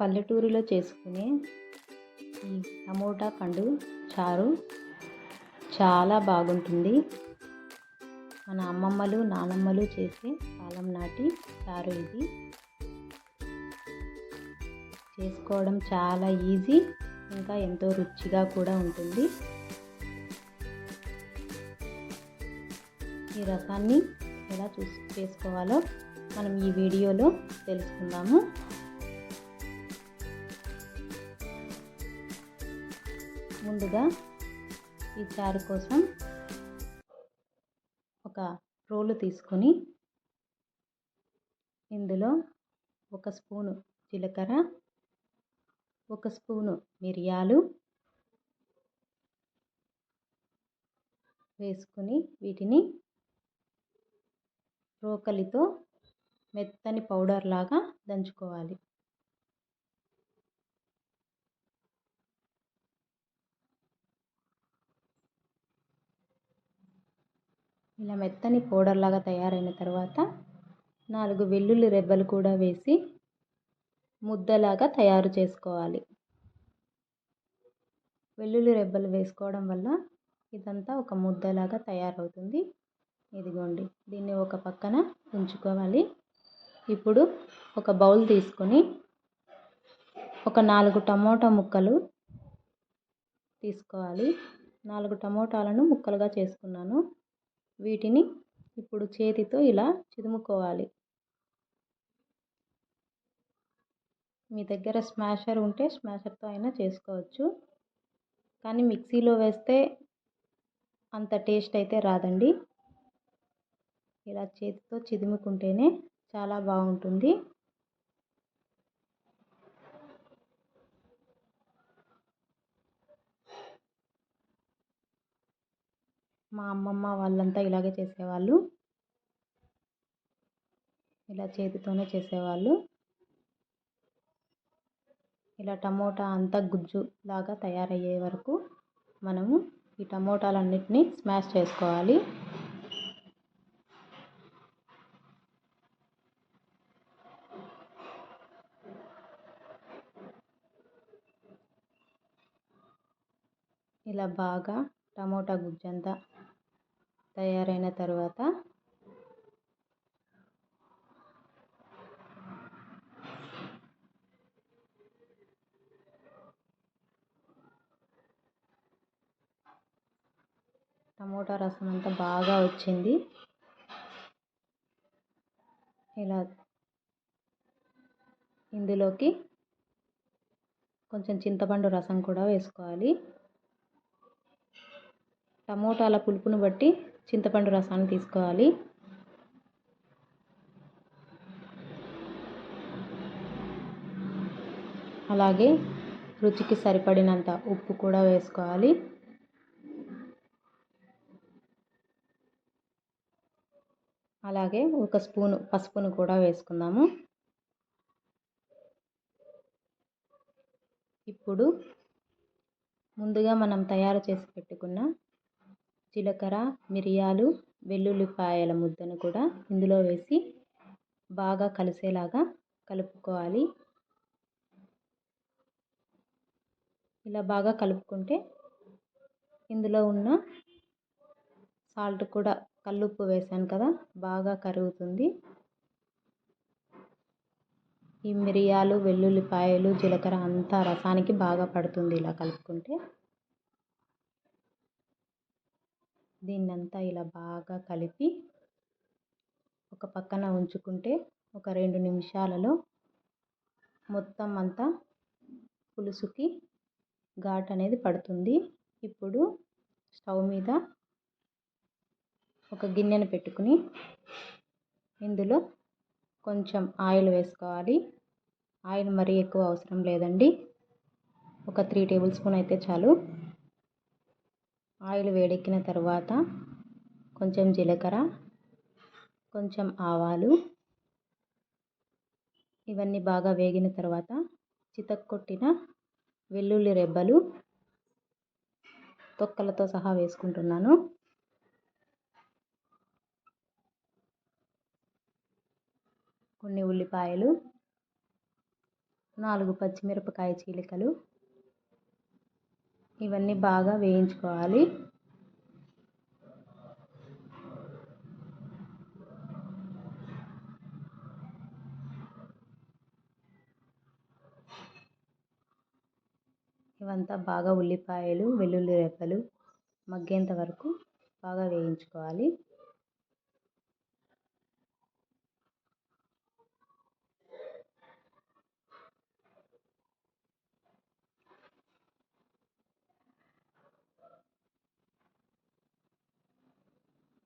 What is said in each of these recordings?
పల్లెటూరిలో చేసుకునే ఈ టమోటా పండు చారు చాలా బాగుంటుంది. మన అమ్మమ్మలు నానమ్మలు చేసే కాలం నాటి చారు ఇది. చేసుకోవడం చాలా ఈజీ, ఇంకా ఎంతో రుచిగా కూడా ఉంటుంది. ఈ రసాన్ని ఎలా చేసుకోవాలో మనం ఈ వీడియోలో తెలుసుకుందాము. ముందుగా ఈ చారు కోసం ఒక రోలు తీసుకొని ఇందులో 1 స్పూను జీలకర్ర, 1 స్పూను మిరియాలు వేసుకొని వీటిని రోకలితో మెత్తని పౌడర్ లాగా దంచుకోవాలి. ఇలా మెత్తని పౌడర్ లాగా తయారైన తర్వాత 4 వెల్లుల్లి రెబ్బలు కూడా వేసి ముద్దలాగా తయారు చేసుకోవాలి. వెల్లుల్లి రెబ్బలు వేసుకోవడం వల్ల ఇదంతా ఒక ముద్దలాగా తయారవుతుంది. ఇదిగోండి, దీన్ని ఒక పక్కన ఉంచుకోవాలి. ఇప్పుడు ఒక బౌల్ తీసుకొని ఒక 4 టమోటా ముక్కలు తీసుకోవాలి. 4 టమోటాలను ముక్కలుగా చేసుకున్నాను. వీటిని ఇప్పుడు చేతితో ఇలా చిదుముకోవాలి. మీ దగ్గర స్మాషర్ ఉంటే స్మాషర్తో అయినా చేసుకోవచ్చు, కానీ మిక్సీలో వేస్తే అంత టేస్ట్ అయితే రాదండి. ఇలా చేతితో చిదుముకుంటేనే చాలా బాగుంటుంది. మా అమ్మమ్మ వాళ్ళంతా ఇలాగే చేసేవాళ్ళు, ఇలా చేతితోనే చేసేవాళ్ళు. ఇలా టమోటా అంతా గుజ్జు లాగా తయారయ్యే వరకు మనము ఈ టమోటాలన్నిటినీ స్మాష్ చేసుకోవాలి. ఇలా బాగా టమోటా గుజ్జంతా తయారైన తర్వాత టమోటా రసం అంతా బాగా వచ్చింది. ఇలా ఇందులోకి కొంచెం చింతపండు రసం కూడా వేసుకోవాలి. టమోటాల పులుపును బట్టి చింతపండు రసాన్ని తీసుకోవాలి. అలాగే రుచికి సరిపడినంత ఉప్పు కూడా వేసుకోవాలి. అలాగే 1 స్పూను పసుపును కూడా వేసుకుందాము. ఇప్పుడు ముందుగా మనం తయారు చేసి పెట్టుకున్న జీలకర్ర, మిరియాలు, వెల్లుల్లిపాయల ముద్దను కూడా ఇందులో వేసి బాగా కలిసేలాగా కలుపుకోవాలి. ఇలా బాగా కలుపుకుంటే ఇందులో ఉన్న సాల్ట్ కూడా, కల్లుప్పు వేసాను కదా, బాగా కరుగుతుంది. ఈ మిరియాలు, వెల్లుల్లిపాయలు, జీలకర్ర అంతా రసానికి బాగా పడుతుంది ఇలా కలుపుకుంటే. దీన్నంతా ఇలా బాగా కలిపి ఒక పక్కన ఉంచుకుంటే ఒక 2 నిమిషాలలో మొత్తం అంతా పులుసుకి ఘాటు అనేది పడుతుంది. ఇప్పుడు స్టవ్ మీద ఒక గిన్నెను పెట్టుకుని ఇందులో కొంచెం ఆయిల్ వేసుకోవాలి. ఆయిల్ మరీ ఎక్కువ అవసరం లేదండి, ఒక 3 టేబుల్ స్పూన్ అయితే చాలు. ఆయిల్ వేడెక్కిన తర్వాత కొంచెం జీలకర్ర, కొంచెం ఆవాలు, ఇవన్నీ బాగా వేగిన తర్వాత చితక్కొట్టిన వెల్లుల్లి రెబ్బలు తొక్కలతో సహా వేసుకుంటున్నాను. కొన్ని ఉల్లిపాయలు, 4 పచ్చిమిరపకాయ చీలికలు, ఇవన్నీ బాగా వేయించుకోవాలి. ఇవంతా బాగా ఉల్లిపాయలు, వెల్లుల్లి రెబ్బలు మగ్గేంత వరకు బాగా వేయించుకోవాలి.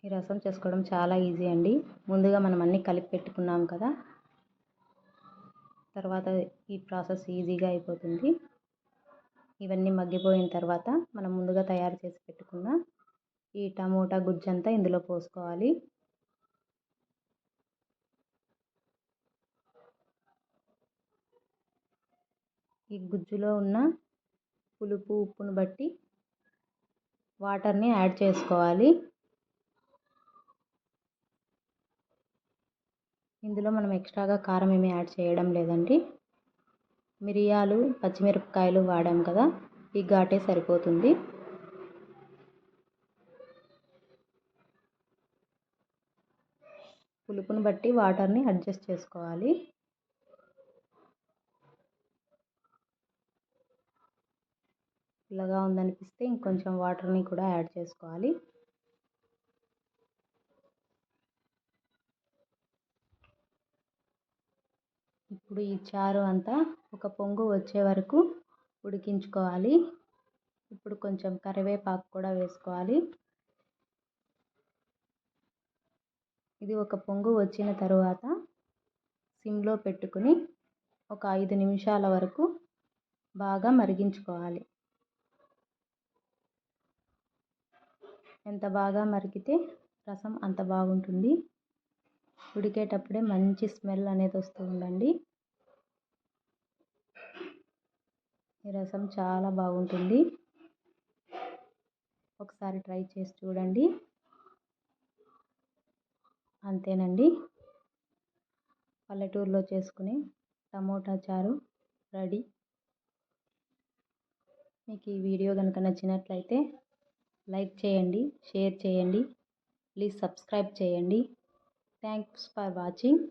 ఈ రసం చేసుకోవడం చాలా ఈజీ అండి. ముందుగా మనం అన్నీ కలిపి పెట్టుకున్నాం కదా, తర్వాత ఈ ప్రాసెస్ ఈజీగా అయిపోతుంది. ఇవన్నీ మగ్గిపోయిన తర్వాత మనం ముందుగా తయారు చేసి పెట్టుకున్న ఈ టమోటా గుజ్జంతా ఇందులో పోసుకోవాలి. ఈ గుజ్జులో ఉన్న పులుపు, ఉప్పును బట్టి వాటర్ని యాడ్ చేసుకోవాలి. ఇందులో మనం ఎక్స్ట్రాగా కారం ఏమీ యాడ్ చేయడం లేదండి. మిరియాలు, పచ్చిమిరపకాయలు వాడాం కదా, ఈ ఘాటే సరిపోతుంది. పులుపుని బట్టి వాటర్ని అడ్జస్ట్ చేసుకోవాలి. పుల్లగా ఉందనిపిస్తే ఇంకొంచెం వాటర్ని కూడా యాడ్ చేసుకోవాలి. ఇప్పుడు ఈ చారు అంతా ఒక పొంగు వచ్చే వరకు ఉడికించుకోవాలి. ఇప్పుడు కొంచెం కరివేపాకు కూడా వేసుకోవాలి. ఇది ఒక పొంగు వచ్చిన తరువాత సిమ్లో పెట్టుకుని ఒక 5 నిమిషాల వరకు బాగా మరిగించుకోవాలి. ఎంత బాగా మరిగితే రసం అంత బాగుంటుంది. ఉడికేటప్పుడే మంచి స్మెల్ అనేది వస్తుందండి. ఈ రసం చాలా బాగుంటుంది. ఒకసారి ట్రై చేసి చూడండి. అంతేనండి, పల్లెటూరులో చేసుకునే టమోటా చారు రెడీ. మీకు ఈ వీడియో కనుక నచ్చినట్లయితే లైక్ చేయండి, షేర్ చేయండి, ప్లీజ్ సబ్స్క్రైబ్ చేయండి. Thanks for watching.